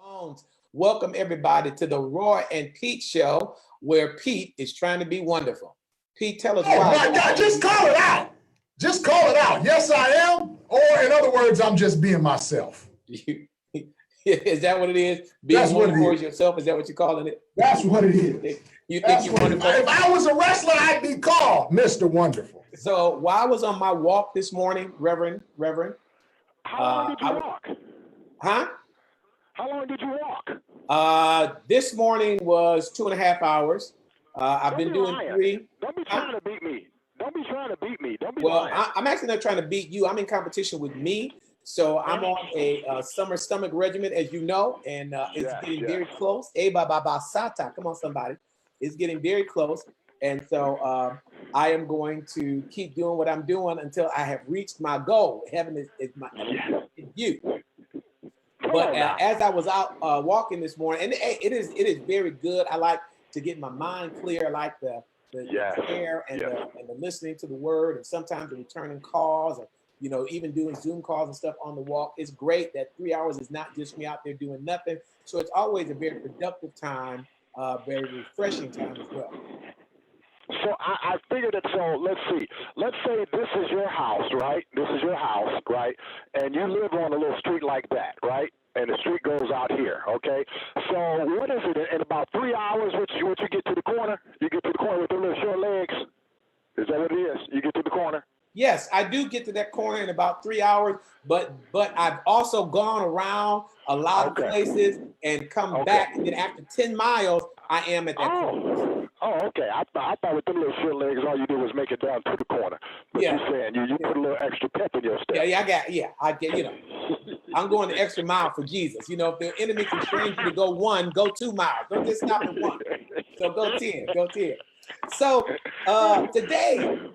Bones. Welcome everybody to the Roy and Pete show, where Pete is trying to be wonderful. Pete, tell us why. Oh my God, just call it out. Just call it out. Yes, I am. Or in other words, I'm just being myself. Is that what it is? Being wonderful as yourself? Is that what you're calling it? That's what it is. You think you're wonderful? If I was a wrestler, I'd be called Mr. Wonderful. So while I was on my walk this morning, Reverend. How long did you walk? Huh? How long did you walk? This morning was 2.5 hours. I've been doing 3. Don't be trying to beat me. Don't be trying to beat me. Don't be Well, lying. I'm actually not trying to beat you. I'm in competition with me. So I'm on a summer stomach regimen, as you know, and it's getting very close. Sata. Come on, somebody. It's getting very close. And so I am going to keep doing what I'm doing until I have reached my goal. Heaven is my you. But as I was out walking this morning, and it is very good. I like to get my mind clear. I like the prayer and the listening to the word, and sometimes the returning calls, or even doing Zoom calls and stuff on the walk. It's great that 3 hours is not just me out there doing nothing. So it's always a very productive time, very refreshing time as well. So I figured that, so let's see. Let's say this is your house, right? This is your house, right? And you live on a little street like that, right? And the street goes out here, okay? So what is it? In about 3 hours, once you get to the corner, you get to the corner with the little short legs? Is that what it is? You get to the corner? Yes, I do get to that corner in about 3 hours, but I've also gone around a lot of places and come back, and then after 10 miles, I am at that corner. Oh, okay. I thought with them little short legs, all you did was make it down to the corner. But you're saying you put a little extra pep in your step. I get. I'm going the extra mile for Jesus. If the enemy constrains you to go 1, go 2 miles. Don't just stop at 1. So go 10. So today,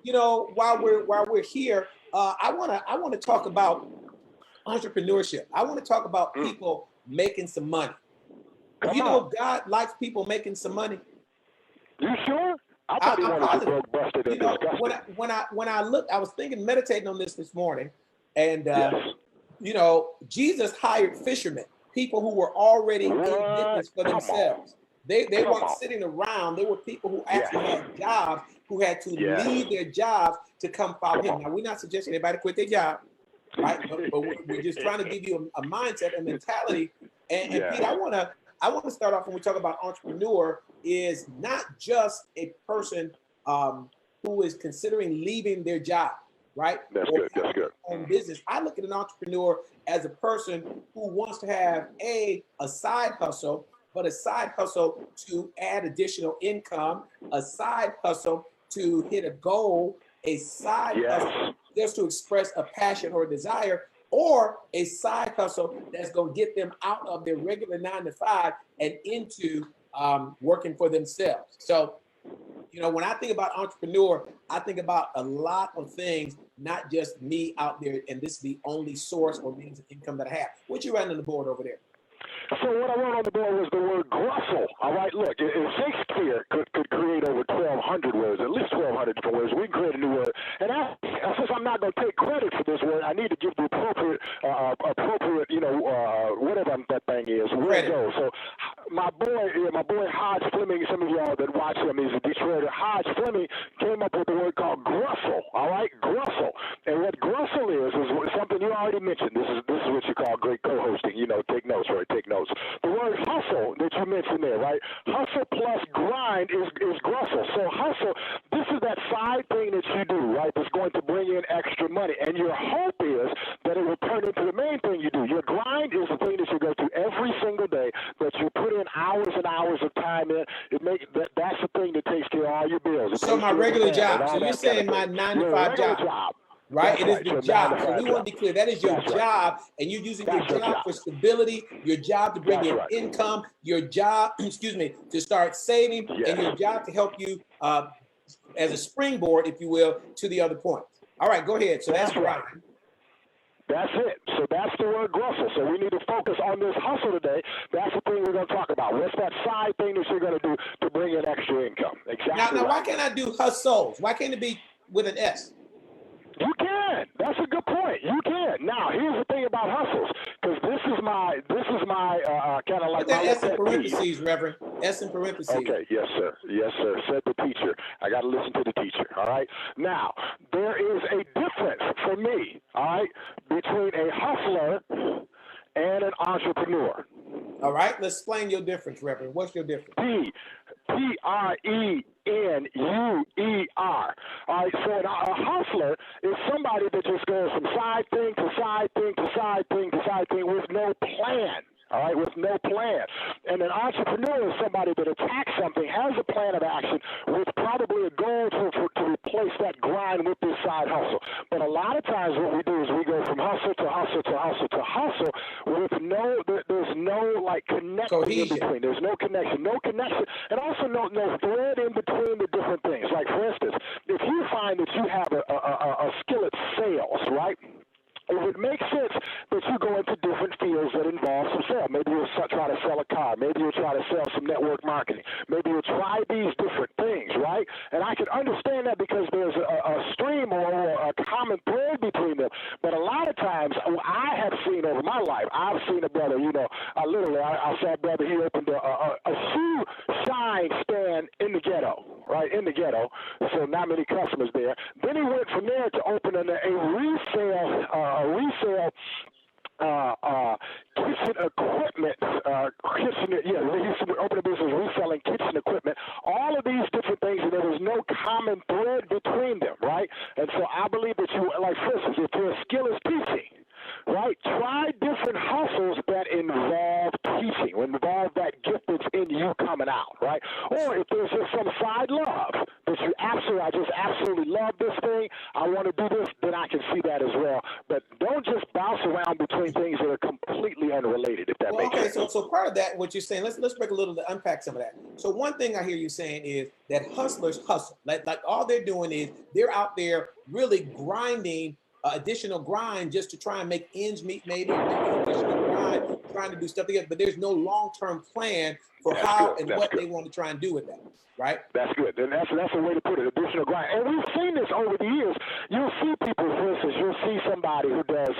while we're here, I want to talk about entrepreneurship. I want to talk about people making some money. God likes people making some money. You sure? I thought he wanted to broke, busted, and disgusted. When I looked, I was meditating on this morning, and Jesus hired fishermen, people who were already in business for themselves. They weren't sitting around. They were people who actually had jobs, who had to leave their jobs to come follow him. Now, we're not suggesting anybody quit their job, right? But we're just trying to give you a mindset, a mentality. And Pete, I want to start off when we talk about entrepreneur is not just a person who is considering leaving their job, right? That's good. Own business. I look at an entrepreneur as a person who wants to have a side hustle, but a side hustle to add additional income, a side hustle to hit a goal, a side hustle just to express a passion or a desire, or a side hustle that's going to get them out of their regular 9 to 5 and into working for themselves. So, when I think about entrepreneur, I think about a lot of things, not just me out there, and this is the only source or means of income that I have. What you writing on the board over there? So what I wrote on the board was the word grussel. All right, look, if Shakespeare could create over 1,200 words, at least 1,200 different words, we can create a new word. And since I'm not going to take credit for this word, I need to give the appropriate, whatever that thing is, where it goes. So my boy Hodge Fleming, some of y'all that watch him, he's a Detroiter. Hodge Fleming came up with a word called grussel. All right, grussel. And what grussel is something you already mentioned. This is what you call great co-hosting. Take notes, Roy. Take notes. The word hustle that you mentioned there, right? Hustle plus grind is grussel. So hustle, this is that side thing that you do, right? That's going to bring in extra money. And your hope is that it will turn into the main thing you do. Your grind is the thing that you go to every single day, that you put in hours and hours of time in. That's the thing that takes care of all your bills. So my regular job. So you're saying my 9 to 5 job. Right? It is the job. So we want to be clear. That is your job, and you're using your job for stability, your job to bring in income, your job, to start saving, and your job to help you as a springboard, if you will, to the other point. All right, go ahead. So that's right. That's it. So that's the word grussel. So we need to focus on this hustle today. That's the thing we're going to talk about. What's that side thing that you're going to do to bring in extra income? Exactly. Now, why can't I do hustles? Why can't it be with an S? You can. That's a good point. You can. Now, here's the thing about hustles, because this is my kind of like put that my S in pet peeve. parentheses, Reverend. S in parentheses. Okay, yes, sir. Yes, sir. Said the teacher. I got to listen to the teacher. All right. Now, there is a difference for me, all right, between a hustler and an entrepreneur. All right. Let's explain your difference, Reverend. What's your difference? P-R-E-N-U-E-R. All right. So a hustler is somebody that just goes from side thing to side thing to side thing to side thing with no plan. All right, with no plan. And an entrepreneur is somebody that attacks something, has a plan of action with probably a goal to replace that grind with this side hustle. But a lot of times what we do is we go from hustle to hustle to hustle to hustle with there's no like connection in between. There's no connection, and also no thread in between the different things. Like, for instance, if you find that you have a skill at sales, right? It would make sense that you go into different fields that involve some sale. Maybe you'll try to sell a car. Maybe you'll try to sell some network marketing. Maybe you'll try these different things, right? And I can understand that because there's a stream or a common thread between them. But a lot of times, I have seen over my life, I've seen a brother, I saw a brother, he opened a shoe shine stand in the ghetto, right, in the ghetto. So not many customers there. Then he went from there to opening a resale kitchen equipment, he opened a business reselling kitchen equipment, all of these different things, and there was no common thread between them, right? And so I believe that like, for instance, if your skill is teaching, right, try different hustles that involve teaching, involve that gift that's in you coming out, right? Or if there's just some side love that I just absolutely love this thing, I want to do this, then I can see that as well. But don't just bounce around between things that are completely unrelated, if that makes sense. So part of that, what you're saying, let's break a little to unpack some of that. So one thing I hear you saying is that hustlers hustle. Like all they're doing is they're out there really grinding, additional grind just to try and make ends meet, maybe additional grind, trying to do stuff together, but there's no long-term plan for how and what they want to try and do with that, right? That's good. And that's a way to put it, additional grind. And we've seen this over the years. You'll see people, for instance, you'll see somebody who does,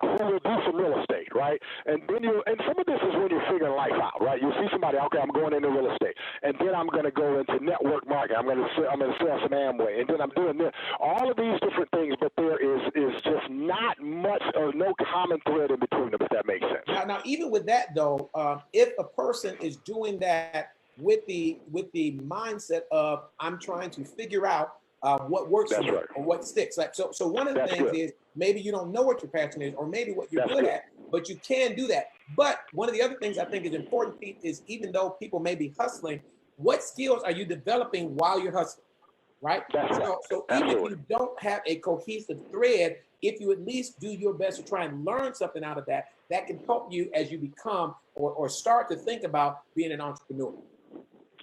who will do some real estate, right? And then and some of this is when you're figuring life out, right? You see somebody, okay, I'm going into real estate, and then I'm going to go into network marketing. I'm going to sell some Amway, and then I'm doing this. All of these different things, but there is just not much or no common thread in between them, if that makes sense. Now, even with that though, if a person is doing that with the mindset of I'm trying to figure out what works for me or what sticks. Like so one of the things is maybe you don't know what your passion is or maybe what you're good at, but you can do that. But one of the other things I think is important, Pete, is even though people may be hustling, what skills are you developing while you're hustling, right? So even if you don't have a cohesive thread, if you at least do your best to try and learn something out of that, that can help you as you become or start to think about being an entrepreneur.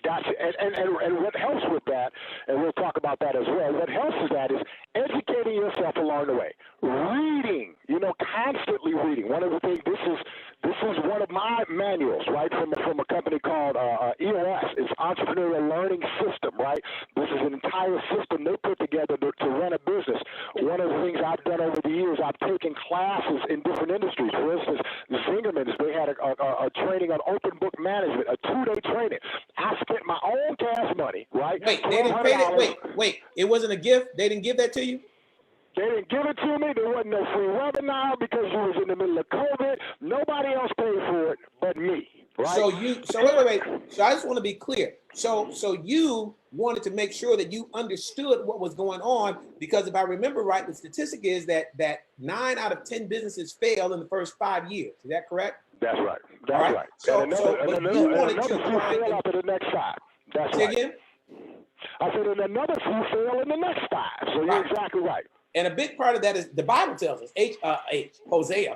Gotcha. And what helps with that, and we'll talk about that as well, what helps with that is educating yourself along the way. Reading, constantly reading. One of the things, this is one of my manuals, right, from a company called EOS. It's Entrepreneurial Learning System, right? This is an entire system they put together to run a business. One of the things I've done over the years, I've taken classes in different industries. For instance, Zingerman's, they had a training on open book management, a 2-day training. I spent my own cash money, right? Wait, they didn't pay that? Wait, it wasn't a gift? They didn't give that to you? They didn't give it to me. There wasn't no free webinar because you was in the middle of COVID. Nobody else paid for it but me, right? So wait. So I just want to be clear. So you wanted to make sure that you understood what was going on, because if I remember right, the statistic is that 9 out of 10 businesses fail in the first 5 years. Is that correct? That's right. That's right. So you wanted to fail after the next 5. That's right. Again? I said, and another few fail in the next 5. So you're exactly right. And a big part of that is the Bible tells us, Hosea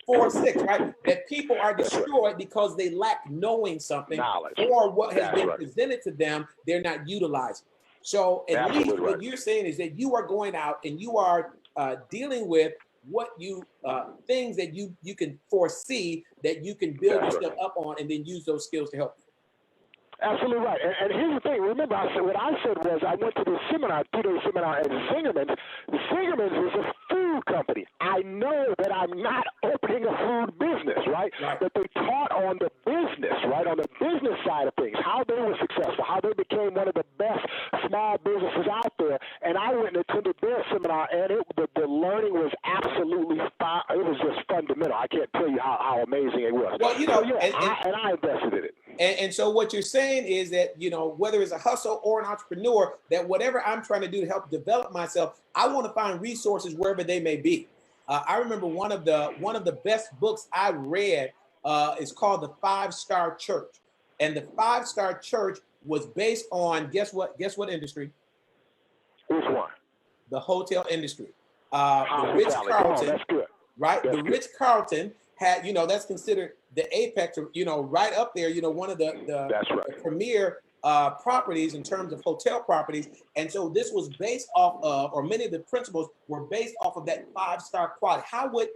4:6, right? That people are destroyed because they lack knowing something, knowledge, or what has been presented to them, they're not utilizing. So at least what you're saying is that you are going out and you are dealing with what you things that you can foresee that you can build yourself up on and then use those skills to help you. Absolutely right. And here's the thing. Remember, what I said was I went to this seminar, 2-day seminar at Zingerman's. Zingerman's is a food company. I know that I'm not opening a food business, right? But they taught on the business, right, on the business side of things, how they were successful, how they became one of the best small businesses out there. And I went and attended their seminar, and the learning was absolutely fine. It was just fundamental. I can't tell you how amazing it was. Well, so, yeah, I invested in it. And so what you're saying is that, whether it's a hustle or an entrepreneur, that whatever I'm trying to do to help develop myself, I want to find resources wherever they may be. I remember one of the best books I read is called The 5-Star Church. And The 5-Star Church was based on, guess what industry? Which one? The hotel industry. The Ritz-Carlton, that's good. Right? That's the Ritz-Carlton had, that's considered the apex, right up there, one of the premier properties in terms of hotel properties. And so this was based off of, or many of the principles were based off of that 5-star quality. How would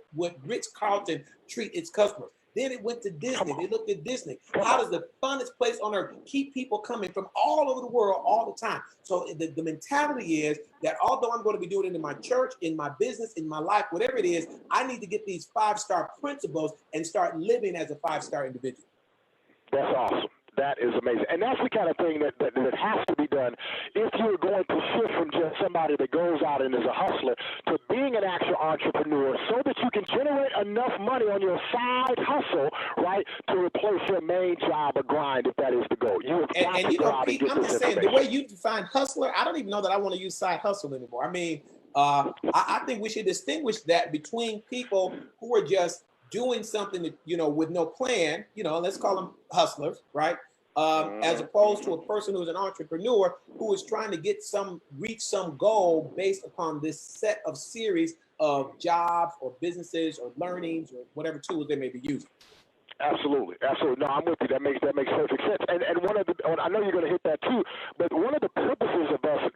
Ritz-Carlton treat its customers? Then it went to Disney. They looked at Disney. How does the funnest place on earth keep people coming from all over the world all the time? So the mentality is that although I'm going to be doing it in my church, in my business, in my life, whatever it is, I need to get these 5-star principles and start living as a 5-star individual. That's awesome. That is amazing. And that's the kind of thing that has to be done if you're going to shift from just somebody that goes out and is a hustler to being an actual entrepreneur so that you can generate enough money on your side hustle, right, to replace your main job or grind if that is the goal. You have got to go out and get I'm just saying, the way you define hustler, I don't even know that I want to use side hustle anymore. I mean, I think we should distinguish that between people who are just doing something that, with no plan, let's call them hustlers, right? As opposed to a person who's an entrepreneur who is trying to reach some goal based upon this set of series of jobs or businesses or learnings or whatever tools they may be using. Absolutely. No, I'm with you. That makes perfect sense. And one of the, I know you're going to hit that too, but one of the purposes of us,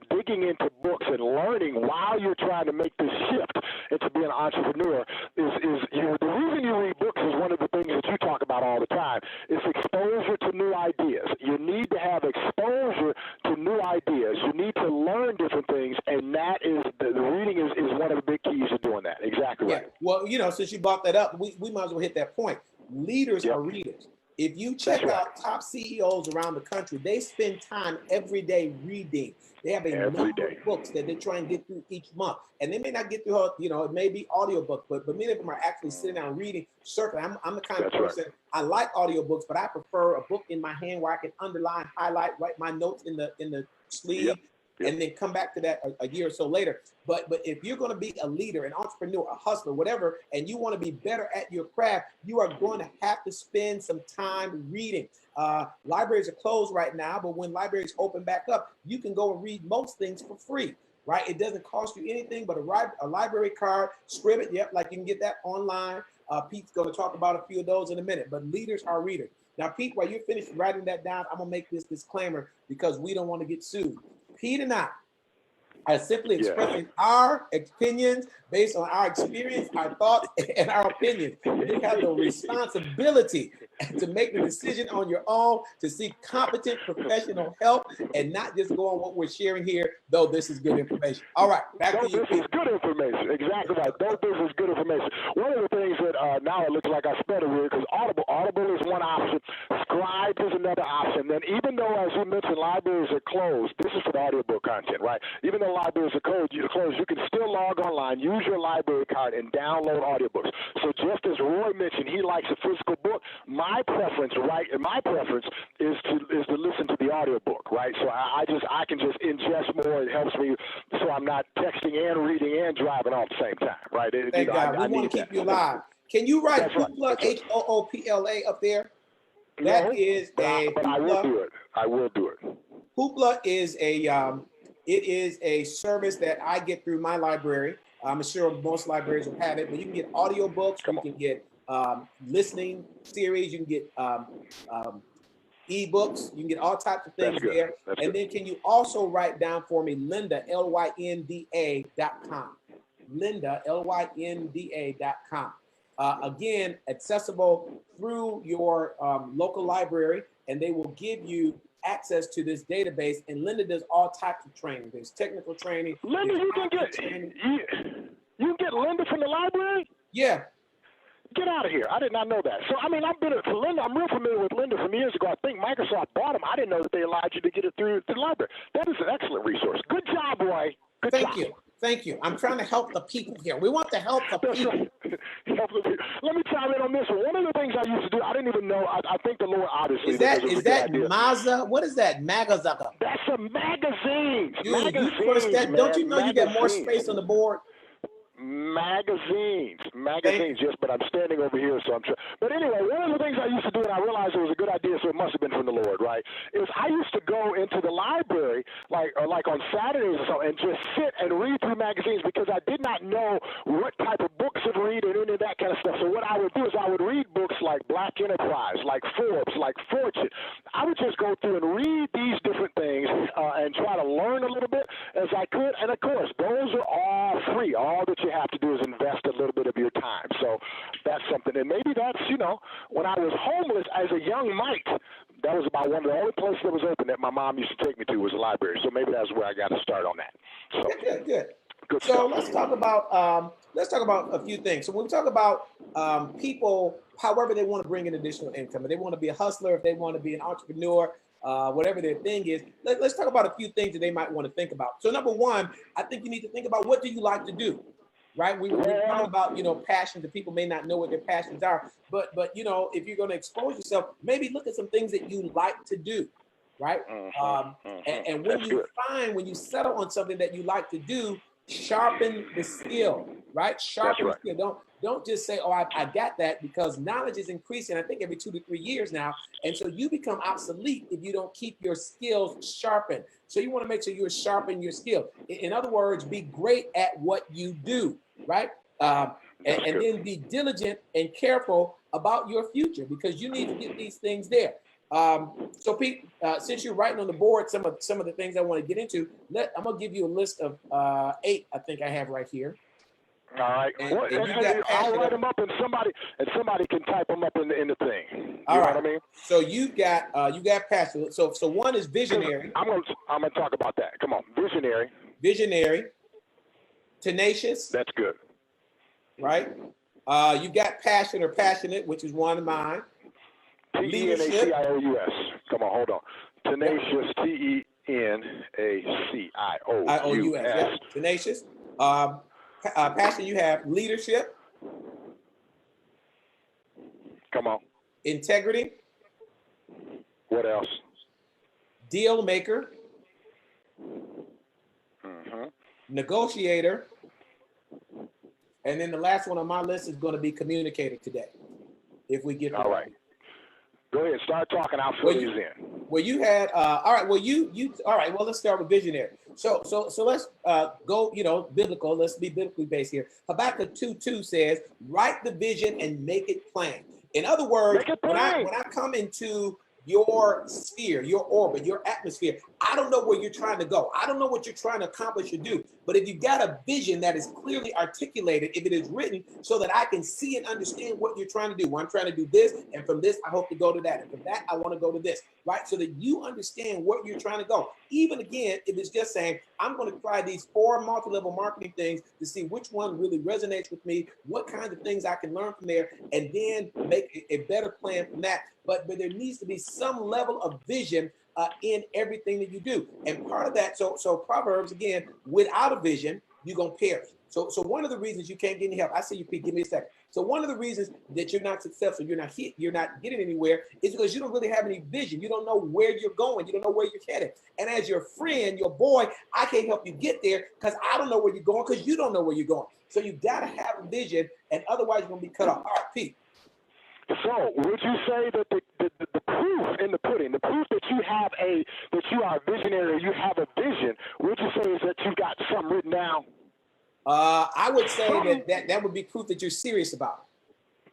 digging into books and learning while you're trying to make this shift into being an entrepreneur is the reason you read books is one of the things that you talk about all the time. It's exposure to new ideas. You need to have exposure to new ideas. You need to learn different things, and that is the reading is one of the big keys to doing that. Exactly right. Well, since you brought that up, we might as well hit that point. Leaders are readers. If you check out top CEOs around the country, they spend time every day reading. They have a number of books that they try and get through each month. And they may not get through, it may be audiobooks, but many of them are actually sitting down reading, circling. I'm the kind of person, I like audiobooks, but I prefer a book in my hand where I can underline, highlight, write my notes in the sleeve. And then come back to that a year or so later. But if you're going to be a leader, an entrepreneur, a hustler, whatever, and you want to be better at your craft, you are going to have to spend some time reading. Libraries are closed right now, but when libraries open back up, you can go and read most things for free, right? It doesn't cost you anything but a library card, Scribd, like you can get that online. Pete's going to talk about a few of those in a minute, but leaders are readers. Now, Pete, while you're finished writing that down, I'm going to make this disclaimer because we don't want to get sued. Pete and I are simply expressing our opinions based on our experience, our thoughts, and our opinions. You have the responsibility to make the decision on your own, to seek competent professional help, and not just go on what we're sharing here, though this is good information. All right, back to you, Pete. This is good information. Exactly right. This is good information. One of the things that now it looks like I sped it because Audible is one option. Scribe is another option. Then even though, as you mentioned, libraries are closed, this is for the audiobook content, right? Even though libraries are closed, you can still log online, use your library card, and download audiobooks. So just as Roy mentioned, he likes a physical book. My preference is to listen to the audiobook, right? So I can just ingest more. It helps me so I'm not texting and reading and driving all at the same time, right? Thank God. We want to keep you alive. Can you write Hoopla, Hoopla up there? That is a. But I will do it. Hoopla is a service that I get through my library. I'm sure most libraries will have it, but you can get audiobooks, you can get listening series, you can get ebooks, you can get all types of things there. And then can you also write down for me Lynda, LYNDA.com. Lynda, LYNDA.com. Again, accessible through your local library. and they will give you access to this database. And Linda does all types of training. There's technical training. Linda, you can get Linda from the library? Yeah. Get out of here. I did not know that. So, I mean, I'm real familiar with Linda from years ago. I think Microsoft bought them. I didn't know that they allowed you to get it through the library. That is an excellent resource. Good job, Roy. Good job. Thank you. Thank you. I'm trying to help the people here. We want to help the people. Let me chime in on this one. One of the things I used to do, I didn't even know. I think the Lord obviously. Is that Maza? What is that? Magazaka? That's a magazine. Magazines. Don't you know you get more space on the board? Magazines, yes, but I'm standing over here, so I'm sure. But anyway, one of the things I used to do, and I realized it was a good idea, so it must have been from the Lord, right, is I used to go into the library, like on Saturdays or so, and just sit and read through magazines because I did not know what type of books to read and any of that kind of stuff. So what I would do is I would read books like Black Enterprise, like Forbes, like Fortune. I would just go through and read these different things and try to learn a little bit as I could. And, of course, those are all free. All that you have to do is invest a little bit of your time. So that's something. And maybe that's, when I was homeless as a young mite, that was about one of the only places that was open that my mom used to take me to was the library. So maybe that's where I got to start on that. So Good. So let's talk about a few things. So when we talk about people, however they want to bring in additional income, if they want to be a hustler, if they want to be an entrepreneur, whatever their thing is, let's talk about a few things that they might want to think about. So number one, I think you need to think about, what do you like to do? Right? We were talking about, passions, that people may not know what their passions are, but if you're going to expose yourself, maybe look at some things that you like to do, right? And when you settle on something that you like to do, sharpen the skill, right? Sharpen the skill. Don't just say, oh, I got that, because knowledge is increasing, I think, every 2 to 3 years now. And so you become obsolete if you don't keep your skills sharpened. So you want to make sure you're sharpening your skill. In other words, be great at what you do, right? And then be diligent and careful about your future, because you need to get these things there. So Pete, since you're writing on the board some of the things I want to get into, I'm gonna give you a list of 8 I think I have right here. All right. I'll write them up, and somebody can type them up in the thing. You know what I mean? So you got passion. So one is visionary. I'm gonna talk about that. Come on, visionary, tenacious. That's good. Right. You got passion or passionate, which is one of mine. Tenacious. Come on, hold on. Tenacious. Tenacious. Yeah. Tenacious. Passion, you have leadership. Come on. Integrity. What else? Deal maker. Negotiator. And then the last one on my list is going to be communicator today, if we get all right. Go ahead, start talking. I'll fill these in. Well, you had all right. Well, you all right. Well, let's start with visionary. So let's go. Biblical. Let's be biblically based here. Habakkuk 2:2 says, "Write the vision and make it plain." In other words, when I come into your sphere, your orbit, your atmosphere, I don't know where you're trying to go. I don't know what you're trying to accomplish or do. But if you've got a vision that is clearly articulated, if it is written so that I can see and understand what you're trying to do. Well, I'm trying to do this, and from this, I hope to go to that. And from that, I want to go to this, right? So that you understand what you're trying to go. Even again, if it's just saying, I'm going to try these 4 multi-level marketing things to see which one really resonates with me, what kinds of things I can learn from there, and then make a better plan from that. But there needs to be some level of vision in everything that you do. And part of that, so Proverbs, again, without a vision, you're going to perish. So one of the reasons you can't get any help, I see you, Pete, give me a second. So one of the reasons that you're not successful, you're not getting anywhere, is because you don't really have any vision. You don't know where you're going. You don't know where you're headed. And as your friend, your boy, I can't help you get there because I don't know where you're going, because you don't know where you're going. So you got to have a vision, and otherwise you're going to be cut off. All right, Pete. So, would you say that the proof in the pudding, the proof that you are a visionary, you have a vision, would you say is that you got something written down? I would say that would be proof that you're serious about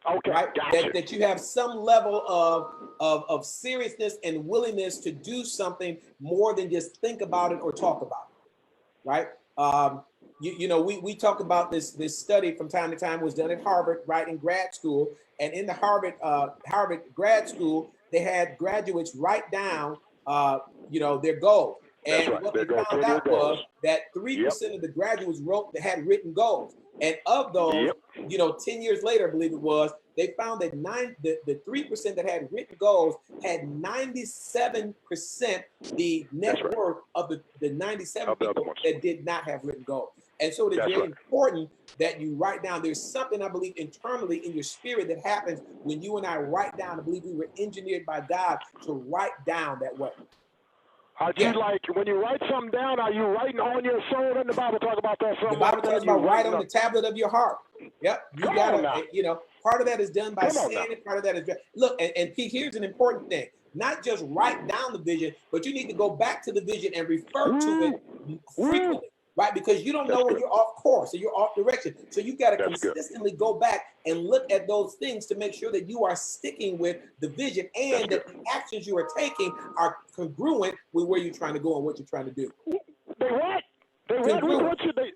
it. Okay, right? Gotcha. That you have some level of seriousness and willingness to do something more than just think about it or talk about it, right? We talk about this study from time to time, was done at Harvard, right, in grad school. And in the Harvard grad school, they had graduates write down, their goals. And what they found out was that 3% of the graduates had written goals. And of those, 10 years later, I believe it was, they found that the 3% that had written goals had 97% the net worth of the 97 people that did not have written goals. And so it is very important that you write down. There's something, I believe, internally in your spirit that happens when you and I write down. I believe we were engineered by God to write down that way. When you write something down, are you writing on your soul? Doesn't the Bible talk about that? The Bible talks about write on the tablet of your heart. Yep. You gotta, part of that is done by saying it, part of that is, look, and Pete, here's an important thing. Not just write down the vision, but you need to go back to the vision and refer to it frequently. Right? Because you don't know when you're off course or you're off direction. So you got to consistently go back and look at those things to make sure that you are sticking with the vision and that the actions you are taking are congruent with where you're trying to go and what you're trying to do. They what? What should they?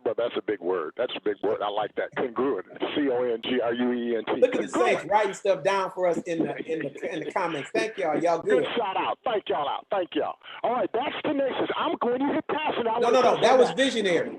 But that's a big word. That's a big word. I like that. Congruent. CONGRUENT. Look at the saints writing stuff down for us in the comments. Thank y'all. Y'all good. Good shout out. Thank y'all. All right, that's tenacious. When you hit passion, No. That was visionary.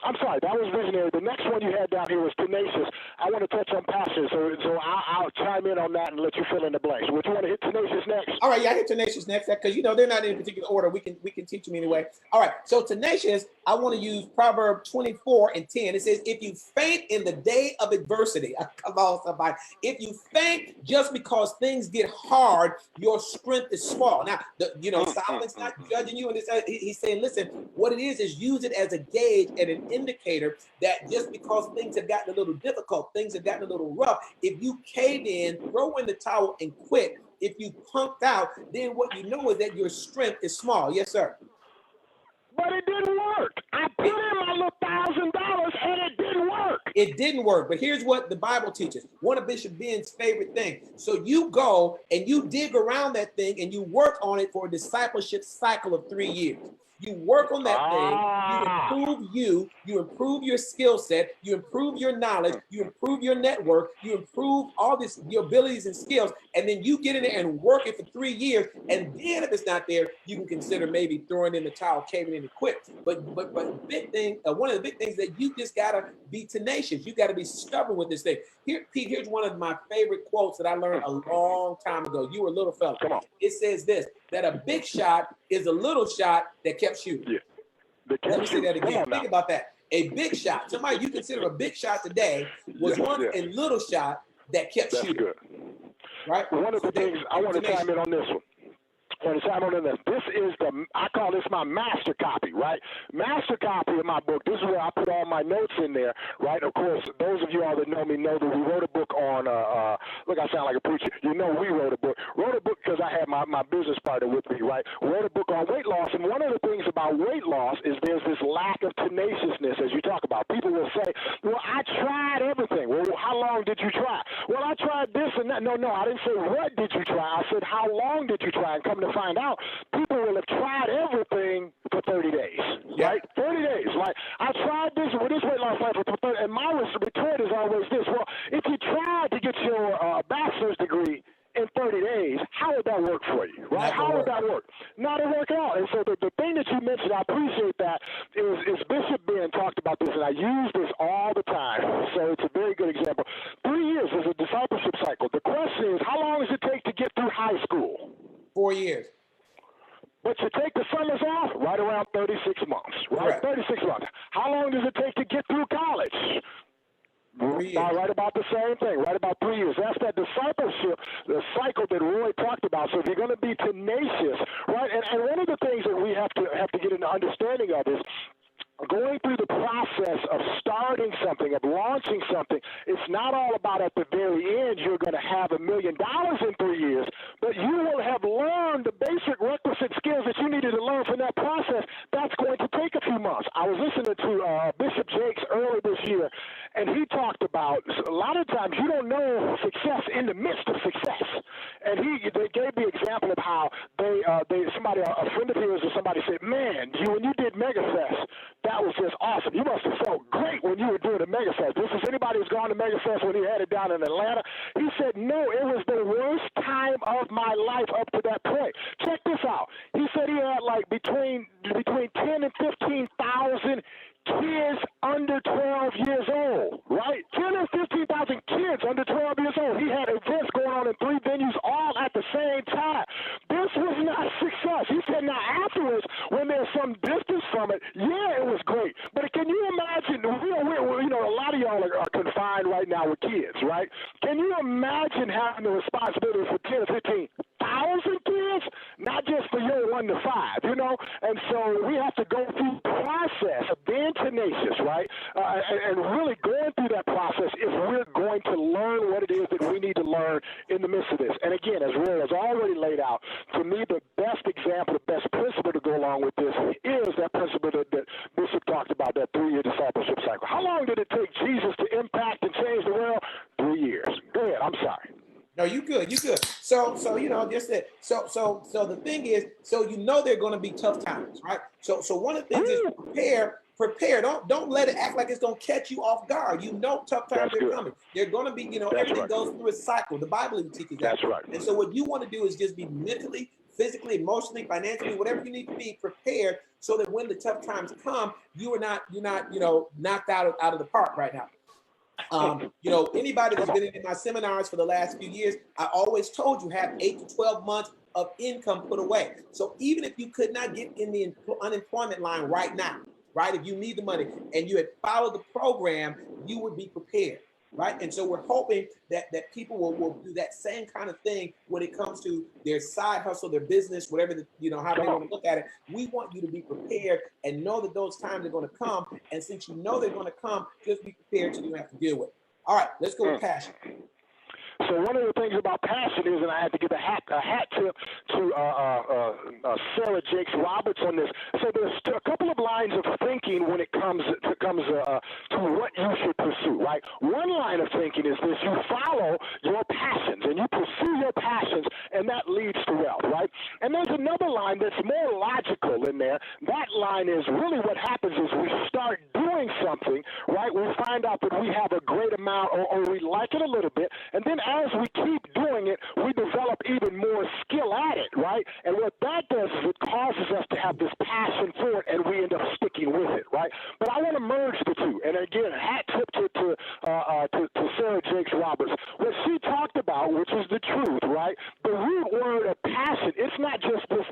I'm sorry, that was visionary. The next one you had down here was tenacious. I want to touch on passion, so I'll chime in on that and let you fill in the blanks. Would you want to hit tenacious next? All right, I hit tenacious next because they're not in a particular order. We can teach them anyway. All right, so tenacious. I want to use Proverbs 24:10. It says, "If you faint in the day of adversity," come on, somebody. If you faint just because things get hard, your strength is small. Now, Solomon's not judging you, and he's saying, listen, what it is use it as a gauge and an indicator that just because things have gotten a little difficult, things have gotten a little rough, if you cave in, throw in the towel and quit, if you punked out, then what you know is that your strength is small. Yes, sir. But it didn't work. I put in my little $1,000 and it didn't work. It didn't work. But here's what the Bible teaches. One of Bishop Ben's favorite things. So you go and you dig around that thing and you work on it for a discipleship cycle of 3 years. You work on that thing, you improve your skill set, you improve your knowledge, you improve your network, you improve all this, your abilities and skills, and then you get in there and work it for 3 years, and then if it's not there, you can consider maybe throwing in the towel, caving in and quit. But big thing, one of the big things that you just gotta be tenacious. You gotta be stubborn with this thing. Here, Pete, here's one of my favorite quotes that I learned a long time ago. You were a little fella. Come on. It says this, that a big shot is a little shot that kept shooting. Yeah. Let me say that again. Think about that. A big shot, somebody you consider a big shot today, was once a little shot that kept shooting. Good. Right? One of the things I want to chime in on this one. This is I call this my master copy, right? Master copy of my book. This is where I put all my notes in there, right? Of course, those of you all that know me know that we wrote a book on, look, I sound like a preacher. We wrote a book. Wrote a book because I had my business partner with me, right? Wrote a book on weight loss. And one of the things about weight loss is there's this lack of tenaciousness, as you talk about. People will say, well, I tried everything. Well, how long did you try? Well, I tried this and that. No, I didn't say what did you try. I said, how long did you try? And come to find out, people will have tried everything for 30 days, right? 30 days. Like, I tried this with this weight loss plan for 30, and my retort is always this. Well, if you tried to get your bachelor's degree in 30 days, how would that work for you, right? How would that work? Not at work at all. And so the thing that you mentioned, I appreciate that, is Bishop Ben talked about this, and I use this all the time. So it's a very good example. 3 years is a discipleship cycle. The question is, how long does it take to get through high school? 4 years. But you take the summers off, right around 36 months, right? Correct. 36 months. How long does it take to get through college? Right about the same thing, right about 3 years. That's that discipleship, the cycle that Roy talked about. So if you're going to be tenacious, right? And one of the things that we have to get an understanding of is going through the process of starting something, of launching something. It's not all about at the very end you're going to have $1 million in 3 years, but you will have learned the basic requisite skills that you needed to learn from that process. That's going to take a few months. I was listening to Bishop Jakes earlier this year, and he talked about a lot of times you don't know success in the midst of success. And they gave the example of how a friend of kids and somebody said, man, when you did MegaFest, that was just awesome. You must have felt great when you were doing the MegaFest. This is anybody who's gone to MegaFest when he had it down in Atlanta. He said, no, it was the worst time of my life up to that point. Check this out. He said he had like between 10 and 15,000 kids under 12 years old, right? 10 or 15,000 kids under 12 years old. He had events going on in 3 venues all at the same time. This was not success. He said, now afterwards, when there's some distance from it, yeah, it was great. But can you imagine, you know, a lot of y'all are confined right now with kids, right? Can you imagine having the responsibility for 10 or 15,000 kids? Not just for your 1 to 5, you know? And so we have to go through the process of being tenacious, right? And really going through that process if we're going to learn what it is that we need to learn in the midst of this. And again, as Roy has already laid out, to me, the best example, the best principle to go along with this is that principle that Bishop talked about, that 3-year discipleship cycle. How long did it take Jesus to impact and change the world? 3 years. Go ahead. I'm sorry. No, you good. You good. So you know, just that. So the thing is, so you know they're going to be tough times, right? So one of the things is prepare. Don't let it act like it's going to catch you off guard. You know, tough times are coming. They're going to be, you know, everything goes through a cycle. The Bible even teaches that. That's right. And so what you want to do is just be mentally, physically, emotionally, financially, whatever you need to be prepared, so that when the tough times come, you're not, you know, knocked out of the park right now. You know, anybody that's been in my seminars for the last few years, I always told you have 8 to 12 months of income put away. So even if you could not get in the unemployment line right now, right, if you need the money and you had followed the program, you would be prepared, right? And so we're hoping that people will do that same kind of thing when it comes to their side hustle, their business, whatever, you know, how they want to look at it. We want you to be prepared and know that those times are going to come. And since you know they're going to come, just be prepared so you don't have to deal with it. All right, let's go with passion. So one of the things about passion is, and I had to give a hat tip to Sarah Jakes Roberts on this. So there's a couple of lines of thinking when it comes to what you should pursue, right? One line of thinking is this: you follow your passions and you pursue your passions, and that leads to wealth, right? And there's another line that's more logical in there. That line is really what happens is we start doing something, right? We find out that we have a great amount, or we like it a little bit, and then as we keep doing it, we develop even more skill at it, right? And what that does is it causes us to have this passion for it, and we end up sticking with it, right? But I want to merge the two. And again, hat tip to Sarah Jakes Roberts. What she talked about, which is the truth, right? The root word of passion, it's not just this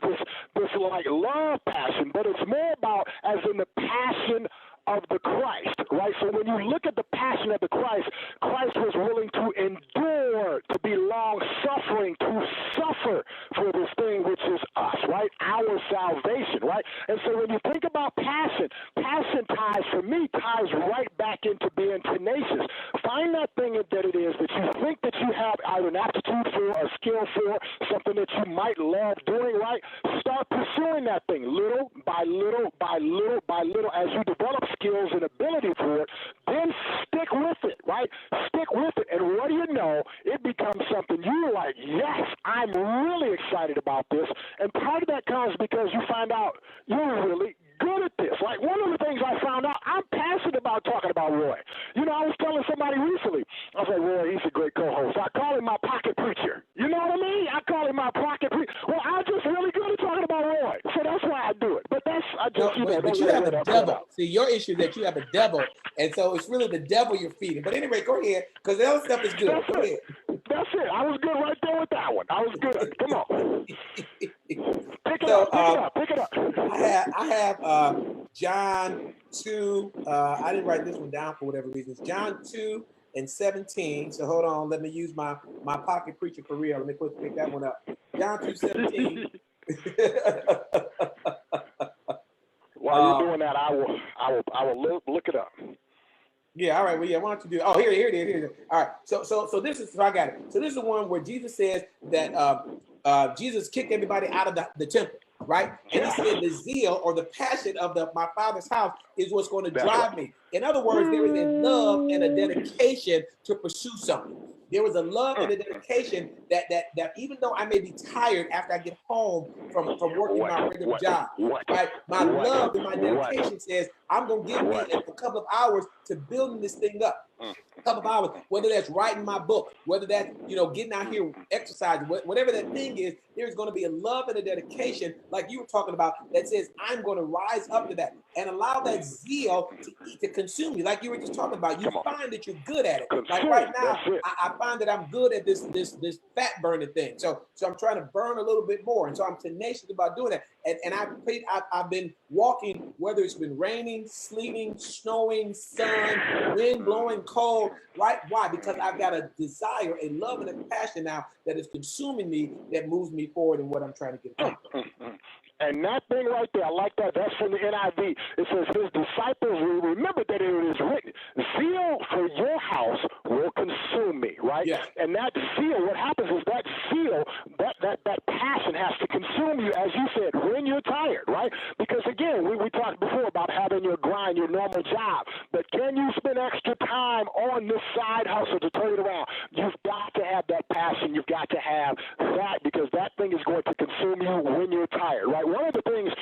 like love passion, but it's more about as in the passion of the Christ, right? So when you look at the passion of the Christ, Christ was willing to endure, to be long-suffering, to suffer for this thing which is us, right? Our salvation, right? And so when you think about passion ties right back into being tenacious. Find that thing that it is that you think that you have either an aptitude for, a skill for, something that you might love doing, right? Start pursuing that thing little by little by little by little as you develop skills and ability for it, then stick with it, right? Stick with it. And what do you know? It becomes something you're like, yes, I'm really excited about this. And part of that comes because you find out you're really good at this. Like one of the things I found out, I'm passionate about talking about Roy. You know, I was telling somebody recently, I was like, Roy, he's a great co-host. I call him my pocket preacher. You know what I mean? I call him my pocket preacher. Well, I'm just really good at talking about Roy. So that's why I do it. But that's, I just, but you have a devil. See, your issue is that you have a devil. And so it's really the devil you're feeding. But anyway, go ahead, because the other stuff is good. Go ahead. That's it. I was good right there with that one. I was good. Come on. Pick it up. I have John 2. I didn't write this one down for whatever reasons. John 2:17. So hold on. Let me use my pocket preacher for real. Let me pick that one up. John 2:17. While you're doing that, I will look it up. Yeah, all right. Well, yeah, why don't you do? Oh, here it is. All right. So this is. So I got it. So this is the one where Jesus says that Jesus kicked everybody out of the temple, right? And he said the zeal or the passion of my Father's house is what's going to drive me. In other words, there is a love and a dedication to pursue something. There was a love and a dedication that even though I may be tired after I get home from working my regular job, right? My love and my dedication says I'm gonna give me a couple of hours to building this thing up. A couple of hours, whether that's writing my book, whether that's getting out here exercising, whatever that thing is, there's going to be a love and a dedication, like you were talking about, that says I'm going to rise up to that and allow that zeal to consume you, like you were just talking about. You find that you're good at it. Like right now, I find that I'm good at this fat burning thing. So I'm trying to burn a little bit more, and so I'm tenacious about doing that. And I've been walking, whether it's been raining, sleeting, snowing, sun, wind blowing, cold, right? Why? Because I've got a desire, a love, and a passion now that is consuming me, that moves me forward in what I'm trying to get done. And that thing right there, I like that. That's from the NIV. It says, his disciples will remember that it is written, zeal for your house will consume me, right? Yeah. And that zeal, what happens is that zeal, that passion has to consume you, as you said, when you're tired, right? Because, again, we talked before about having your grind, your normal job. But can you spend extra time on this side hustle to turn it around? You've got to have that passion. You've got to have that, because that thing is going to consume you when you're tired, right? One of the things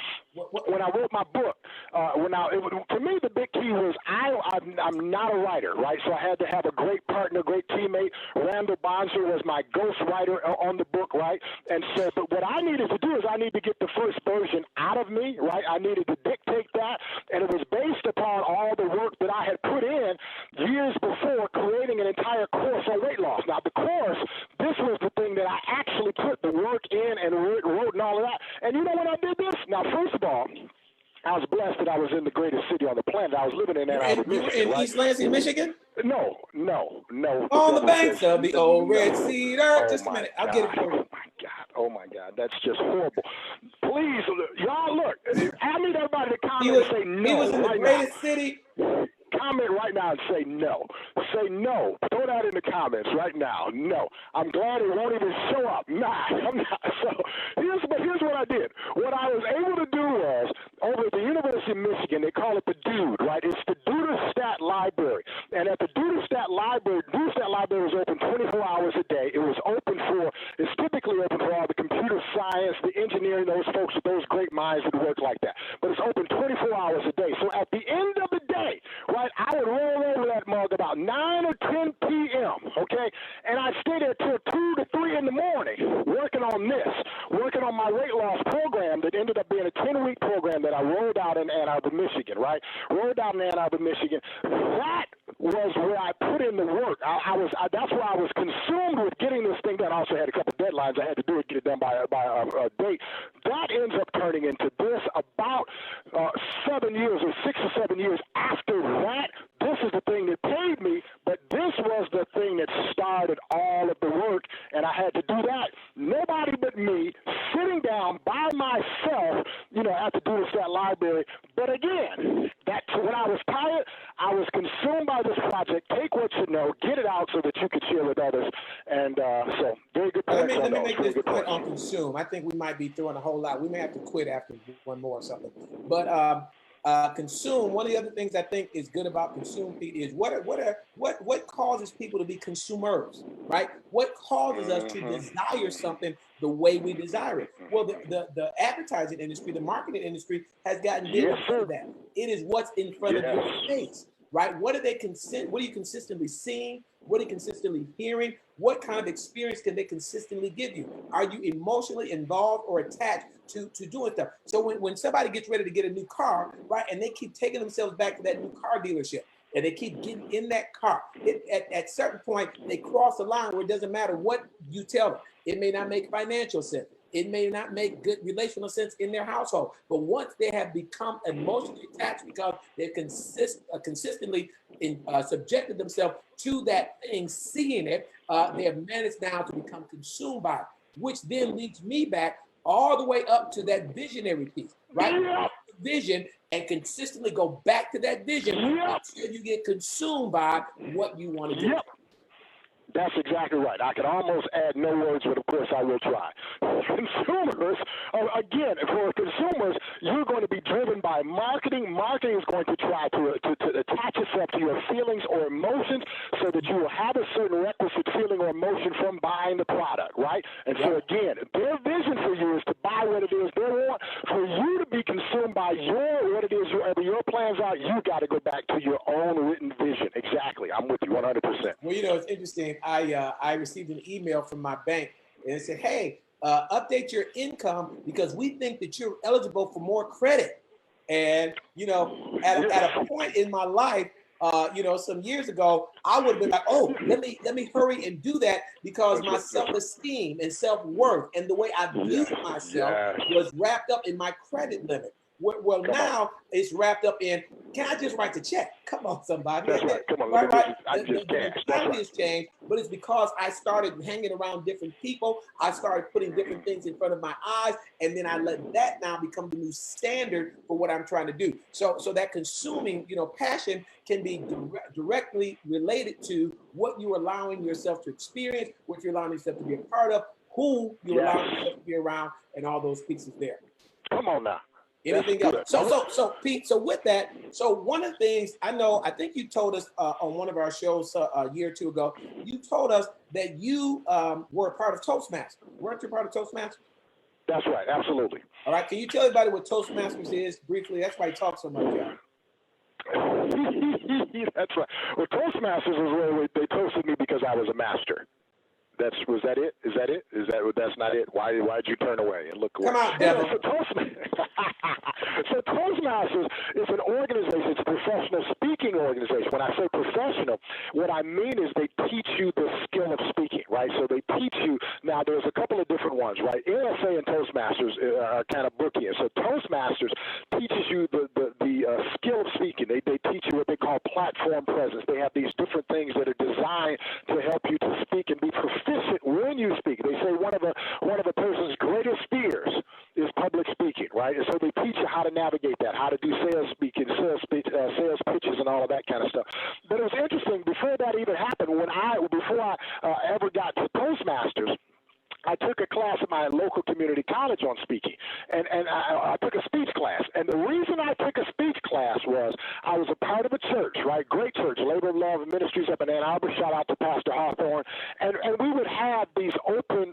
when I wrote my book, for me the big key was I'm not a writer, right? So I had to have a great partner, great teammate. Randall Bonser was my ghostwriter on the book, right? And so, but what I needed to do is I needed to get the first version out of me, right? I needed to dictate that, and it was based upon all the work that I had put in years before creating an entire course on weight loss. Now, the course, this was the thing that I actually put the work in and wrote and all of that. And you know when I did this? Now, first of all, I was blessed that I was in the greatest city on the planet. I was living in Ann Arbor, Michigan. You were in East Lansing, Michigan? No. On the banks of the old red cedar. Just a minute. I'll get it for you. Oh, my God. That's just horrible. Please, y'all, look. I need everybody to comment and say no. He was in the greatest city. Comment right now and say no. Say no. Throw that in the comments right now. No. I'm glad it won't even show up. Nah, I'm not. So here's what I did. What I was able to do was, over at the University of Michigan, they call it the DUDE, right? It's the Dudestat Library. And at the Dudestat Library is open 24 hours a day. It's typically open for all the computer science, the engineering, those folks with those great minds that work like that. But it's open 24 hours a day. So at the end of the day, right, I would roll over that mug about 9 or 10 p.m., okay? And I'd stay there till 2 to 3 in the morning working on my weight loss program that ended up being a 10-week program that I rolled out in Ann Arbor, Michigan, right? That was where I put in the work. That's where I was consumed with getting this thing done. I also had a couple of deadlines I had to do it, get it done by a date. That ends up turning into this about 7 years or 6 or 7 years after that. This is the thing that paid me, but this was the thing that started all of the work, and I had to do that. Nobody but me, sitting down by myself, at the Dudestat Library. But again, when I was tired, I was consumed by this project. Take what you know, get it out so that you could share with others. And so, very good point. Let me make this point on consume. I think we might be throwing a whole lot. We may have to quit after one more or something. But consume. One of the other things I think is good about consume, Pete, is what causes people to be consumers, right? What causes us to desire something the way we desire it? Well, the advertising industry, the marketing industry has gotten very good at that. It is what's in front of your face, right? What are you consistently seeing? What are you consistently hearing? What kind of experience can they consistently give you? Are you emotionally involved or attached to doing stuff? So when somebody gets ready to get a new car, right, and they keep taking themselves back to that new car dealership, and they keep getting in that car, at a certain point, they cross the line where it doesn't matter what you tell them. It may not make financial sense. It may not make good relational sense in their household. But once they have become emotionally attached because they've consistently subjected themselves to that thing, seeing it, they have managed now to become consumed by it, which then leads me back all the way up to that visionary piece, right? Vision, and consistently go back to that vision until you get consumed by what you want to do. That's exactly right. I could almost add no words, but of course I will try. Consumers, again, for consumers, you're going to be driven by marketing. Marketing is going to try to attach itself yourself to your feelings or emotions so that you will have a certain requisite feeling or emotion from buying the product, right? And so again, their vision for you is to buy what it is they want. For you to be consumed by what it is, whatever your plans are, you got to go back to your own written vision. Exactly. I'm with you 100%. Well, you know, it's interesting. I received an email from my bank and it said, hey, update your income because we think that you're eligible for more credit. And, you know, at a point in my life, you know, some years ago, I would have been like, oh, let me hurry and do that because my self-esteem and self-worth and the way I viewed myself was wrapped up in my credit limit. Well, now it's wrapped up in, can I just write the check? Come on, somebody. That's right. Come on, right. The mentality has changed, but it's because I started hanging around different people. I started putting different things in front of my eyes, and then I let that now become the new standard for what I'm trying to do. So that consuming, you know, passion can be directly related to what you're allowing yourself to experience, what you're allowing yourself to be a part of, who you're allowing yourself to be around, and all those pieces there. Come on now. Anything else? So Pete, so with that, so one of the things I think you told us on one of our shows a year or two ago, you told us that you were a part of Toastmasters. Weren't you part of Toastmasters? That's right, absolutely. All right, can you tell everybody what Toastmasters is briefly? That's why you talk so much, y'all. That's right. Well, Toastmasters is where they toasted me because I was a master. Was that it? Is that it? That's not it? Why'd you turn away and look away? Come on, Devin. So Toastmasters is an organization. It's a professional speaking organization. When I say professional, what I mean is they teach you the skill of speaking, right? So they teach you. Now, there's a couple of different ones, right? NSA and Toastmasters are kind of bookends. So Toastmasters teaches you the skill of speaking. They teach you what they call platform presence. They have these different things that are designed to help you to speak and be proficient when you speak. They say one of a person's greatest fears is public speaking, right? And so they teach you how to navigate that, how to do sales speaking, sales pitches, and all of that kind of stuff. But it was interesting. Before that even happened, before I ever got to Toastmasters, I took a class at my local community college on speaking, and I took a speech class. And the reason I took a speech class was I was a part of a church, right? Great church, Labor of Love Ministries up in Ann Arbor. Shout out to Pastor Hawthorne. And we would have these open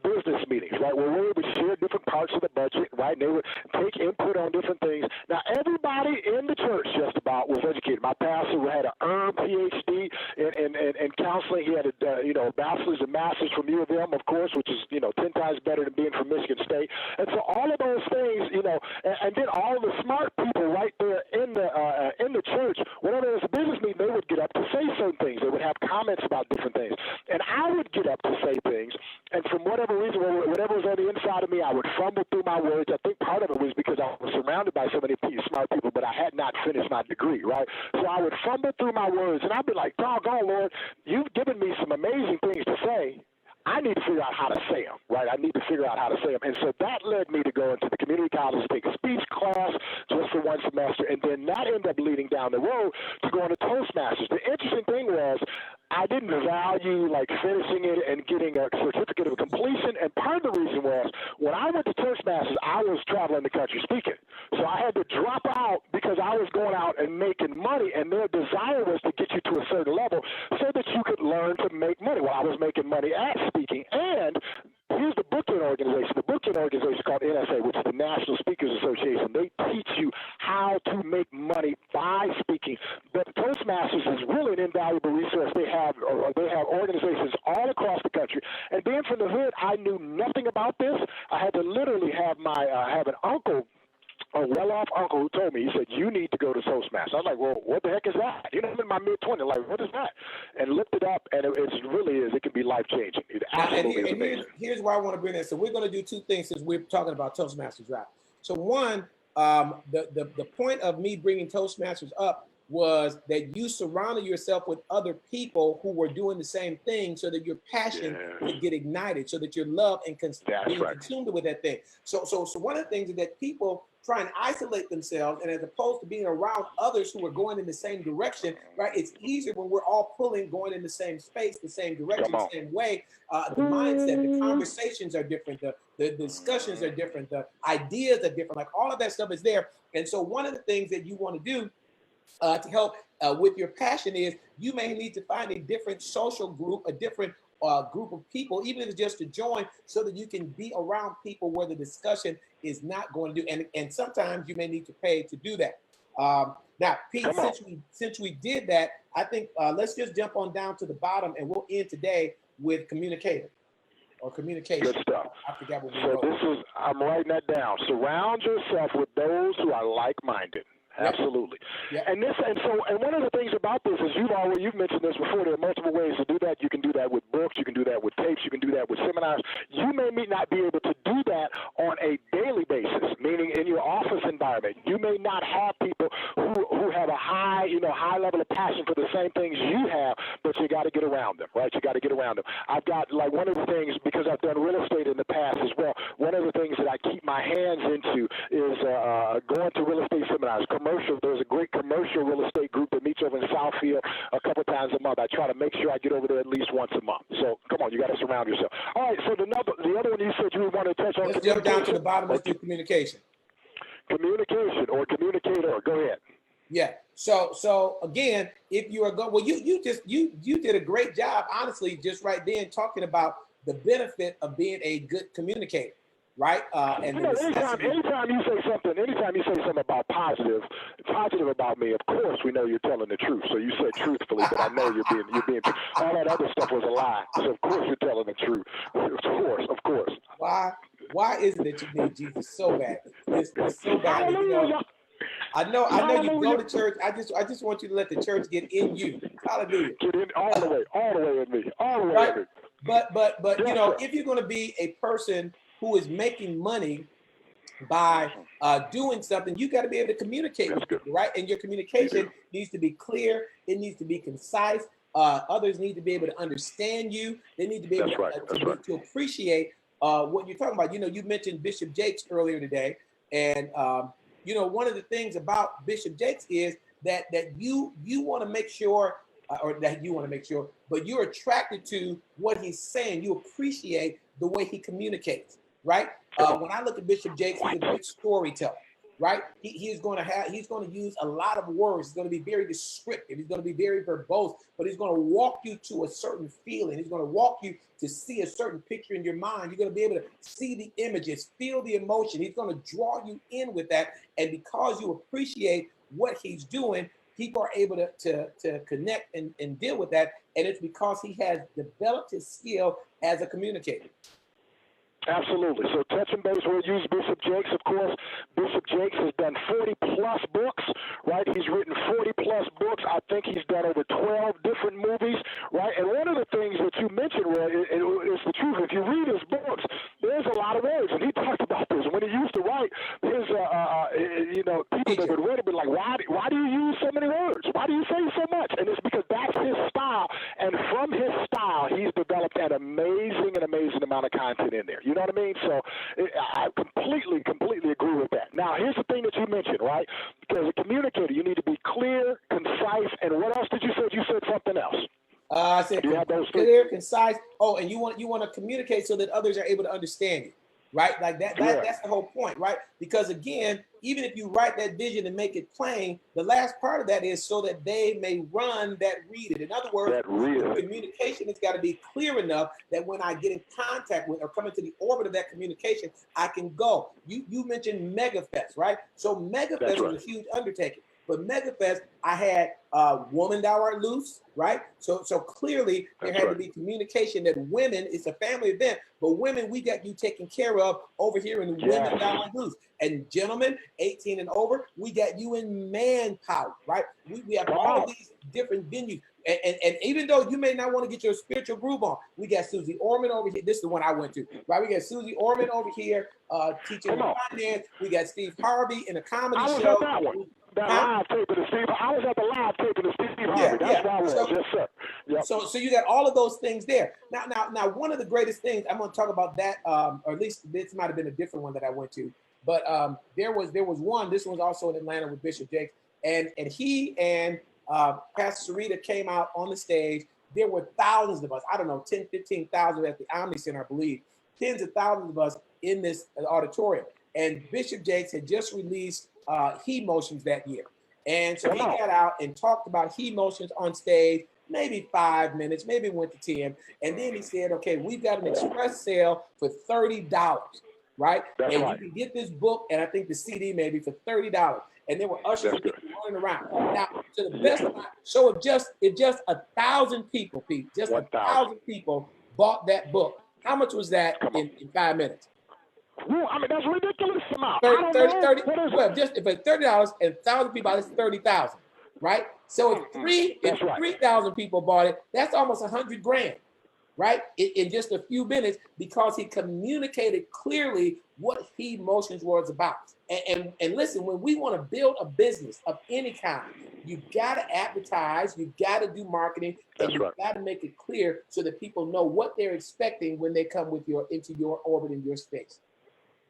business meetings, right, where we would share different parts of the budget, right? And they would take input on different things. Now, everybody in the church just about was educated. My pastor had an earned PhD in counseling. He had a bachelor's and master's from U of M, of course, which is 10 times better than being from Michigan State. And so all of those things, and then all of the smart people right there in the church, whenever there was a business meeting, they would get up to say certain things. They would have comments about different things, and I would get up to say things. And from whatever reason, whatever was on the inside of me, I would fumble through my words. I think part of it was because I was surrounded by so many smart people, but I had not finished my degree, right? So I would fumble through my words, and I'd be like, doggone, Lord, you've given me some amazing things to say. I need to figure out how to say them, right? I need to figure out how to say them. And so that led me to go into the community college, take a speech class just for one semester, and then that ended up leading down the road to going to Toastmasters. The interesting thing was I didn't value like finishing it and getting a certificate of completion, and part of the reason was when I went to Toastmasters, I was traveling the country speaking. So I had to drop out because I was going out and making money, and their desire was to get you to a certain level so that you could learn to make money. Well, I was making money at speaking, and here's the booking organization. The booking organization is called NSA, which is the National Speakers Association. They teach you how to make money by speaking. But Toastmasters is really an invaluable resource. They have organizations all across the country. And being from the hood, I knew nothing about this. I had to literally have have an uncle, a well-off uncle, who told me, he said, you need to go to Toastmasters. I was like, well, what the heck is that? I'm in my mid-20s, like, what is that? And looked it up, and it really is. It can be life-changing. It absolutely is amazing. Here's why I want to bring that. So we're going to do two things since we're talking about Toastmasters, right? So one, the point of me bringing Toastmasters up was that you surrounded yourself with other people who were doing the same thing so that your passion could get ignited, so that your love and being consumed with that thing. So one of the things is that people try and isolate themselves, and as opposed to being around others who are going in the same direction, right? It's easier when we're all going in the same space, the same direction, the same way. The mindset, the conversations are different, the discussions are different, the ideas are different, like all of that stuff is there. And so one of the things that you want to do to help with your passion is you may need to find a different social group, a different group of people, even if it's just to join, so that you can be around people where the discussion is not going to do. And sometimes you may need to pay to do that. Now, Pete, since we did that, I think let's just jump on down to the bottom, and we'll end today with communicator or communication. Good stuff. I forgot what we wrote. So I'm writing that down. Surround yourself with those who are like-minded. Absolutely. Yep. And one of the things about this is you've mentioned this before. There are multiple ways to do that. You can do that with books. You can do that with tapes. You can do that with seminars. You may not be able to do that on a daily basis, meaning in your office environment. You may not have people who have a high level of passion for the same things you have, but you got to get around them, right? You got to get around them. I've got one of the things, because I've done real estate in the past as well, one of the things that I keep my hands into is going to real estate seminars. There's a great commercial real estate group that meets over in Southfield a couple times a month. I try to make sure I get over there at least once a month. So come on, you got to surround yourself. All right. So the other one you said you would want to touch on. Let's jump down to the bottom. Let's do communication. Communication or communicator. Go ahead. Yeah. So again, if you are going, you did a great job, honestly, just right then talking about the benefit of being a good communicator. Right, and anytime you say something about positive about me, of course we know you're telling the truth. So you said truthfully, but I know you're being. All that other stuff was a lie. So of course you're telling the truth. Of course. Why isn't it you need Jesus so bad? It's so bad. I know you go to church. I just want you to let the church get in you. Hallelujah. Get in all the way in me. All the way right? in me. But if you're going to be a person who is making money by doing something, you got to be able to communicate with people, right? And your communication needs to be clear. It needs to be concise. Others need to be able to understand you. They need to be able to appreciate what you're talking about. You mentioned Bishop Jakes earlier today, and one of the things about Bishop Jakes is that you want to make sure, but you're attracted to what he's saying. You appreciate the way he communicates. Right. When I look at Bishop Jakes, he's a great storyteller. Right. He's going to use a lot of words. He's going to be very descriptive. He's going to be very verbose, but he's going to walk you to a certain feeling. He's going to walk you to see a certain picture in your mind. You're going to be able to see the images, feel the emotion. He's going to draw you in with that. And because you appreciate what he's doing, people are able to connect and deal with that. And it's because he has developed his skill as a communicator. Absolutely. So touching base, we'll use Bishop Jakes, of course. Bishop Jakes has done 40-plus books, right? He's written 40-plus books. I think he's done over 12 different movies, right? And one of the things that you mentioned, Red, is the truth. If you read his books, there's a lot of words, and he talked about this. When he used to write his, people that would read it be like, why do you use so many words? Why do you say so much? And it's because that's his style, and from his style, he's developed an amazing amount of content in there. You know what I mean? So I completely agree with that. Now, here's the thing that you mentioned, right? Because a communicator, you need to be clear, concise, and what else did you say? You said something else. I said clear, concise. Oh, and you want to communicate so that others are able to understand you, right? Like that. That's the whole point, right? Because again, even if you write that vision and make it plain, the last part of that is so that they may run that read it. In other words, communication has got to be clear enough that when I get in contact with or come into the orbit of that communication, I can go. You mentioned MegaFest, right? So MegaFest was a huge undertaking. But MegaFest, I had Woman Thou Art Loose, right? So clearly there had to be communication that women, it's a family event, but women, we got you taken care of over here in Women Thou Art Loose. And gentlemen, 18 and over, we got you in Manpower, right? We have all of these different venues. And even though you may not want to get your spiritual groove on, we got Susie Orman over here. This is the one I went to, right? We got Susie Orman over here teaching finance. We got Steve Harvey in a comedy show. That live taping of Steve. I was at the live taping of Steve Harvey. That's why I was. Yes, sir. Yep. So you got all of those things there. Now, one of the greatest things, I'm going to talk about that, or at least this might have been a different one that I went to. But there was one. This one was also in Atlanta with Bishop Jakes, and he and Pastor Sarita came out on the stage. There were thousands of us. I don't know, 10, 15,000 at the Omni Center, I believe. Tens of thousands of us in this auditorium. And Bishop Jakes had just released He Motions that year. And so he got out and talked about he motions on stage, maybe 5 minutes, maybe went to 10. And then he said, okay, we've got an express sale for $30, right? That's and right. You can get this book and I think the CD maybe for $30. And there were ushers running around. Now, to the best of my show, if just 1,000 people, Pete, just 1,000 people bought that book, how much was that in 5 minutes? Well, I mean, that's a ridiculous amount. 30, well, just if it's $30 and 1,000 people, that's 30,000, right? So if 3,000 people bought it, that's almost $100,000, right? In just a few minutes, because he communicated clearly what he motions was about. And listen, when we want to build a business of any kind, you got to advertise, you got to do marketing, and you got to make it clear so that people know what they're expecting when they come into your orbit in your space.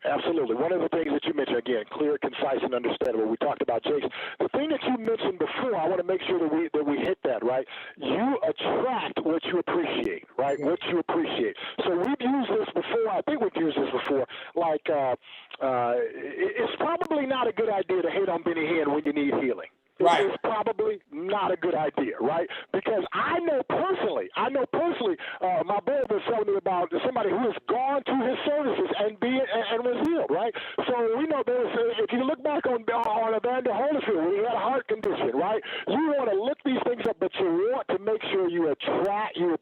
Absolutely. One of the things that you mentioned, again, clear, concise, and understandable. We talked about Jason. The thing that you mentioned before, I want to make sure that we hit that, right? You attract what you appreciate, right? What you appreciate. So we've used this before. I think we've used this before. Like, it's probably not a good idea to hate on Benny Hinn when you need healing. Right. It's probably not a good idea, right? Because I know personally, my boy was telling me about somebody who has gone to his services and was healed, right? So we know if you look back on Evander Holyfield, when he had a heart condition, right? You want to look these things up, but you want to make sure you attract, you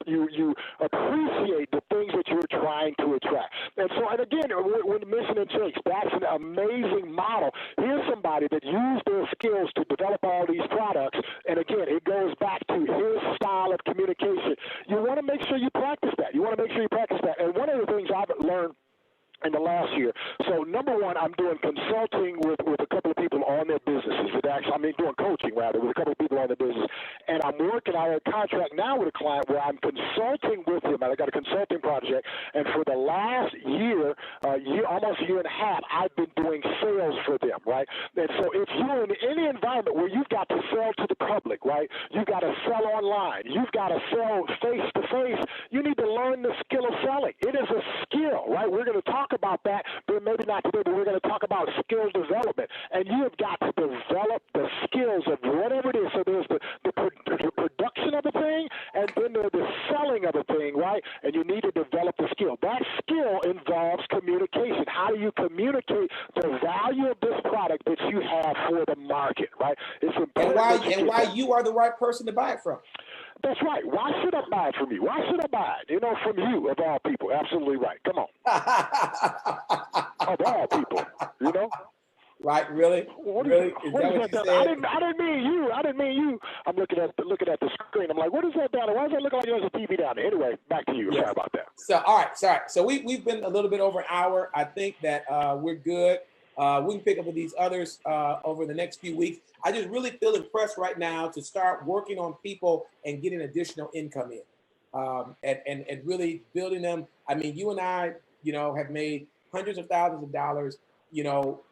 appreciate the things that you're trying to attract. And again, when mentioning Jakes, that's an amazing model. Here's somebody that used their skills to develop all these products, and again, it goes back to his style of communication. You want to make sure you practice that. And one of the things I've learned in the last year. So number one, I'm doing consulting with a couple of people on their businesses. Doing coaching rather with a couple of people on their business. And I'm working out a contract now with a client where I'm consulting with him. I got a consulting project, and for the last year, almost a year and a half, I've been doing sales for them, right? And so if you're in any environment where you've got to sell to the public, right? You've got to sell online. You've got to sell face to face. You need to learn the skill of selling. It is a skill, right? We're going to talk about that, but maybe not today, but we're going to talk about skills development. And you have got to develop the skills of whatever it is. So there's the production of a thing, and then there's the selling of a thing, right? And you need to develop the skill. That skill involves communication. How do you communicate the value of this product that you have for the market, right? It's important. And why you are the right person to buy it from. That's right. Why should I buy it from you? Why should I buy it? From you, of all people. Absolutely right. Come on. Of all people, Right? Really? Really? Is that what you said? I didn't mean you. I'm looking at the screen. I'm like, what is that down there? Why does that look like there's a TV down there? Anyway, back to you. Yes. Sorry about that. So, all right. Sorry. So we've been a little bit over an hour. I think that we're good. We can pick up with these others over the next few weeks. I just really feel impressed right now to start working on people and getting additional income in, and really building them. I mean, you and I, have made hundreds of thousands of dollars,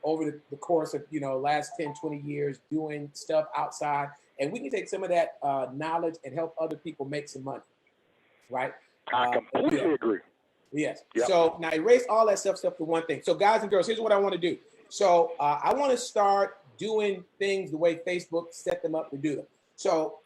over the course of, last 10, 20 years doing stuff outside. And we can take some of that knowledge and help other people make some money, right? I completely agree. Yes. Yep. So now erase all that stuff for one thing. So guys and girls, here's what I want to do. So I want to start doing things the way Facebook set them up to do them. So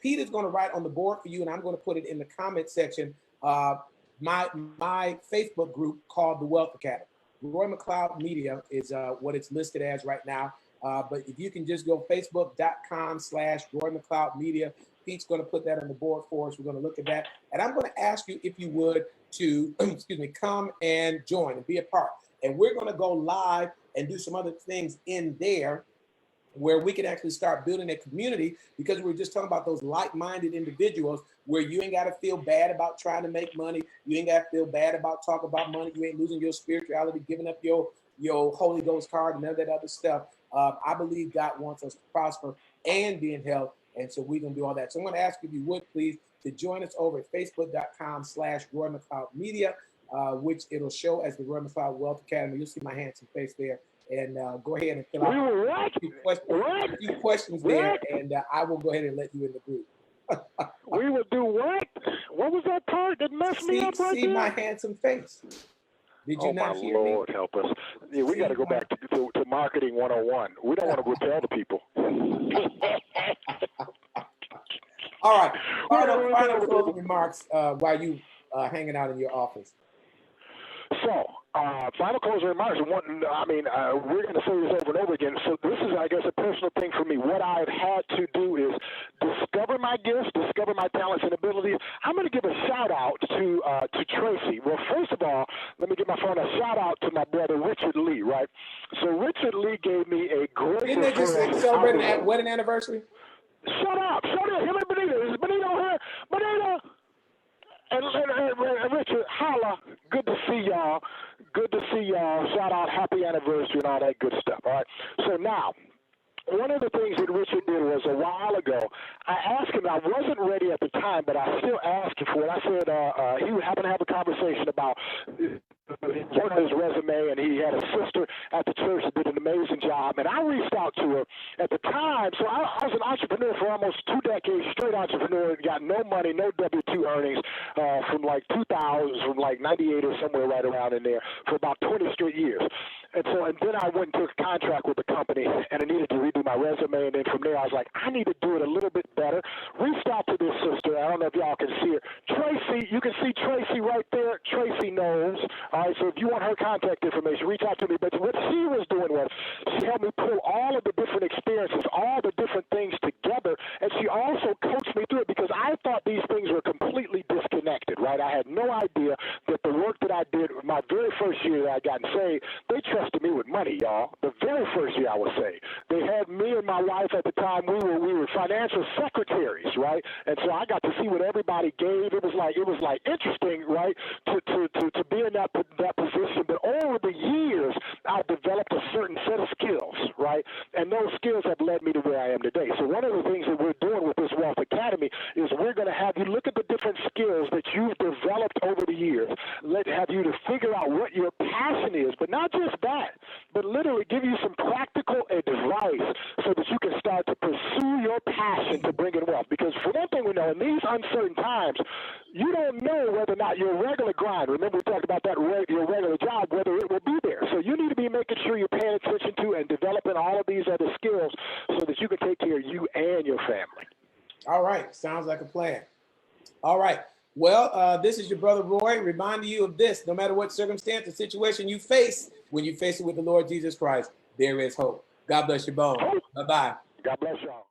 Pete is going to write on the board for you, and I'm going to put it in the comment section. My Facebook group called the Wealth Academy. Roy McLeod Media is what it's listed as right now. But if you can just go facebook.com/Roy McLeod Media, Pete's going to put that on the board for us. We're going to look at that. And I'm going to ask you, if you would, to come and join and be a part. And we're going to go live and do some other things in there where we can actually start building a community, because we're just talking about those like-minded individuals where you ain't got to feel bad about trying to make money. You ain't got to feel bad about talking about money. You ain't losing your spirituality, giving up your Holy Ghost card and none of that other stuff. I believe God wants us to prosper and be in health. And so we're going to do all that. So I'm going to ask if you would please to join us over at facebook.com/Roy McLeod Media, which it'll show as the Roy McLeod Wealth Academy. You'll see my handsome face there. And go ahead and fill out a few questions there, and I will go ahead and let you in the group. We will do what? What was that part that messed me up right there? See my handsome face. Did you not hear me? Oh, my Lord, help us. Yeah, we got to go back to marketing 101. We don't want to go tell the people. All right. Final closing remarks while you hanging out in your office. So, final closing remarks. We're going to say this over and over again. So this is, I guess, a personal thing for me. What I've had to do is discover my gifts, discover my talents and abilities. I'm going to give a shout out to Tracy. Well, first of all, let me give my phone a shout out to my brother Richard Lee. Right. So Richard Lee gave me a great. Didn't they just celebrate a wedding anniversary? Shut up! Him and Benita. Is Benita here? Benita. And Richard, holla, good to see y'all. Good to see y'all. Shout out, happy anniversary and all that good stuff. All right. So now, one of the things that Richard did was a while ago, I asked him, I wasn't ready at the time, but I still asked him for it. I said he would happen to have a conversation about his resume, and he had a sister at the church that did an amazing job. And I reached out to her at the time. So I was an entrepreneur for almost 2 decades, straight entrepreneur, got no money, no W-2 earnings from like 2000, from like 98 or somewhere right around in there for about 20 straight years. And then I went and took a contract with the company, and I needed to redo my resume. And then from there, I was like, I need to do it a little bit better. Reached out to this sister. I don't know if y'all can see her. Tracy, you can see Tracy right there. Tracy knows. All right, so if you want her contact information, reach out to me. But what she was doing was she helped me pull all of the different experiences, all the different things together, and she also coached me through it because I thought these things were completely disconnected, right? I had no idea that the work that I did my very first year that I got saved, they trusted me with money, y'all. The very first year I was saved. They had me and my wife at the time, we were financial secretaries, right? And so I got to see what everybody gave. It was like interesting, right, to be in that position. But over the years, I've developed a certain set of skills, right? And those skills have led me to where I am today. So one of the things that we're doing with this Wealth Academy is we're going to have you look at the different skills that you've developed over the years. Have you to figure out what your passion is, but not just that, but literally give you some practical advice so that you can start to pursue your passion to bring in wealth. Because for one thing we know, in these uncertain times, you don't know whether or not your regular grind, remember we talked about that, your regular job, whether it will be there. So you need to be making sure you're paying attention to and developing all of these other skills so that you can take care of you and your family. All right. Sounds like a plan. All right. Well, this is your brother Roy reminding you of this. No matter what circumstance or situation you face, when you face it with the Lord Jesus Christ, there is hope. God bless your bones. Bye-bye. God bless y'all.